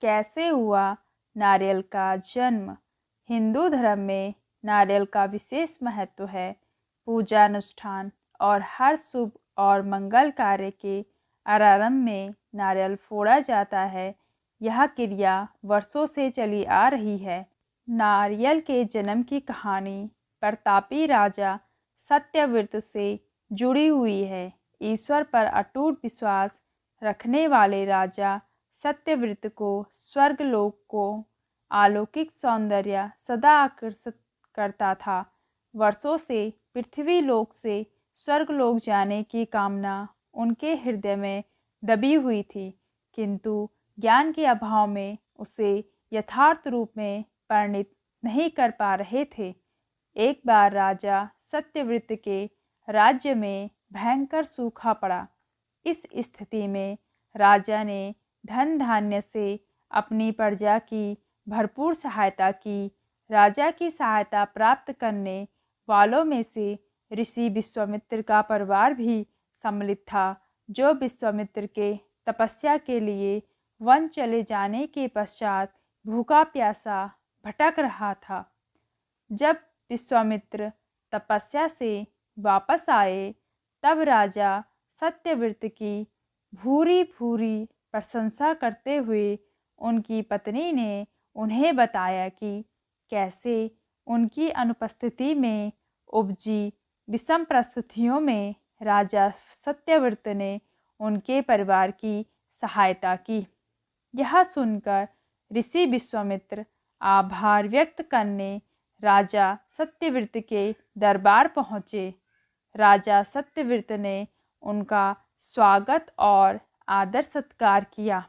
कैसे हुआ नारियल का जन्म। हिंदू धर्म में नारियल का विशेष महत्व है। पूजा अनुष्ठान और हर शुभ और मंगल कार्य के आरंभ में नारियल फोड़ा जाता है। यह क्रिया वर्षों से चली आ रही है। नारियल के जन्म की कहानी प्रतापी राजा सत्यव्रत से जुड़ी हुई है। ईश्वर पर अटूट विश्वास रखने वाले राजा सत्यव्रत को स्वर्गलोक को अलौकिक सौंदर्य सदा आकर्षित करता था। वर्षों से पृथ्वी लोक से स्वर्गलोक जाने की कामना उनके हृदय में दबी हुई थी, किंतु ज्ञान के अभाव में उसे यथार्थ रूप में परिणित नहीं कर पा रहे थे। एक बार राजा सत्यव्रत के राज्य में भयंकर सूखा पड़ा। इस स्थिति में राजा ने धन धान्य से अपनी प्रजा की भरपूर सहायता की। राजा की सहायता प्राप्त करने वालों में से ऋषि विश्वामित्र का परिवार भी सम्मिलित था, जो विश्वामित्र के तपस्या के लिए वन चले जाने के पश्चात भूखा प्यासा भटक रहा था। जब विश्वामित्र तपस्या से वापस आए, तब राजा सत्यव्रत की भूरी भूरी प्रशंसा करते हुए उनकी पत्नी ने उन्हें बताया कि कैसे उनकी अनुपस्थिति में उपजी विषम परिस्थितियों में राजा सत्यव्रत ने उनके परिवार की सहायता की। यह सुनकर ऋषि विश्वामित्र आभार व्यक्त करने राजा सत्यव्रत के दरबार पहुँचे। राजा सत्यव्रत ने उनका स्वागत और आदर सत्कार किया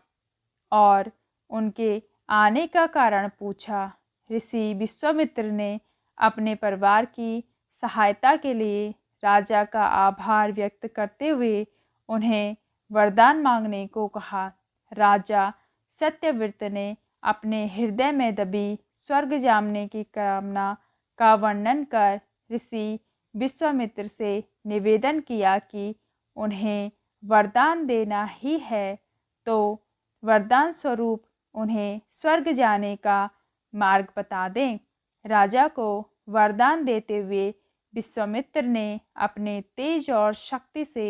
और उनके आने का कारण पूछा। ऋषि विश्वामित्र ने अपने परिवार की सहायता के लिए राजा का आभार व्यक्त करते हुए उन्हें वरदान मांगने को कहा। राजा सत्यव्रत ने अपने हृदय में दबी स्वर्ग जाने की कामना का वर्णन कर ऋषि विश्वामित्र से निवेदन किया कि उन्हें वरदान देना ही है तो वरदान स्वरूप उन्हें स्वर्ग जाने का मार्ग बता दें। राजा को वरदान देते हुए विश्वामित्र ने अपने तेज और शक्ति से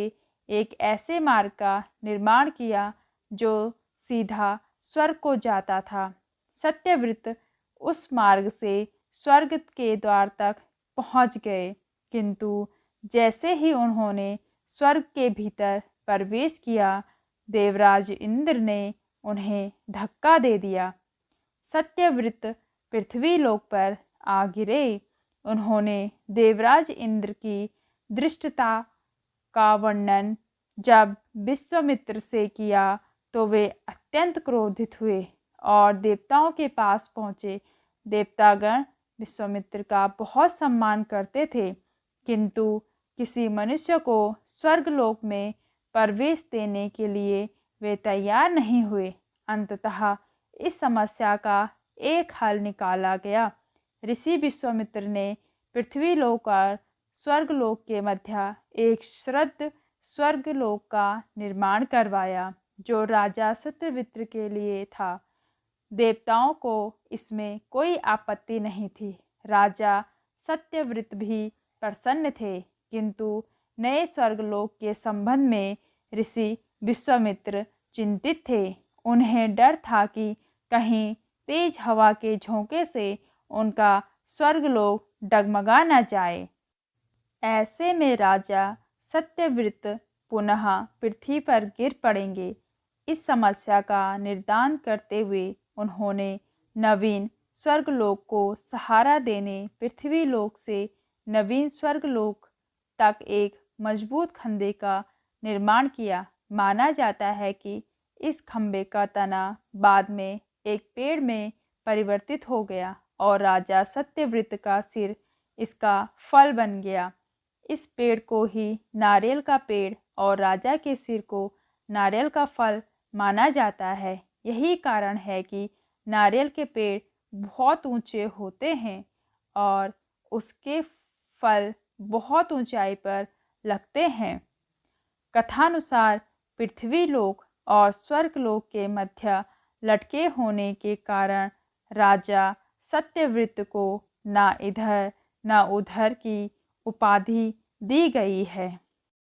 एक ऐसे मार्ग का निर्माण किया जो सीधा स्वर्ग को जाता था। सत्यव्रत उस मार्ग से स्वर्ग के द्वार तक पहुंच गए, किंतु जैसे ही उन्होंने स्वर्ग के भीतर प्रवेश किया, देवराज इंद्र ने उन्हें धक्का दे दिया। सत्यव्रत पृथ्वी लोक पर आ गिरे। उन्होंने देवराज इंद्र की धृष्टता का वर्णन जब विश्वामित्र से किया तो वे अत्यंत क्रोधित हुए और देवताओं के पास पहुँचे। देवतागण विश्वामित्र का बहुत सम्मान करते थे, किंतु किसी मनुष्य को स्वर्गलोक में प्रवेश देने के लिए वे तैयार नहीं हुए। अंततः इस समस्या का एक हल निकाला गया। ऋषि विश्वामित्र ने पृथ्वी लोक और स्वर्गलोक के मध्य एक श्रद्ध स्वर्गलोक का निर्माण करवाया, जो राजा सत्यव्रत के लिए था। देवताओं को इसमें कोई आपत्ति नहीं थी। राजा सत्यव्रत भी प्रसन्न थे, किंतु नए स्वर्गलोक के संबंध में ऋषि विश्वामित्र चिंतित थे। उन्हें डर था कि कहीं तेज हवा के झोंके से उनका स्वर्गलोक डगमगा न जाए। ऐसे में राजा सत्यव्रत पुनः पृथ्वी पर गिर पड़ेंगे। इस समस्या का निदान करते हुए उन्होंने नवीन स्वर्गलोक को सहारा देने पृथ्वी लोक से नवीन स्वर्गलोक तक एक मजबूत खंभे का निर्माण किया। माना जाता है कि इस खंभे का तना बाद में एक पेड़ में परिवर्तित हो गया और राजा सत्यव्रत का सिर इसका फल बन गया। इस पेड़ को ही नारियल का पेड़ और राजा के सिर को नारियल का फल माना जाता है। यही कारण है कि नारियल के पेड़ बहुत ऊंचे होते हैं और उसके फल बहुत ऊंचाई पर लगते हैं। कथानुसार पृथ्वी लोक और स्वर्गलोक के मध्य लटके होने के कारण राजा सत्यव्रत को न इधर न उधर की उपाधि दी गई है।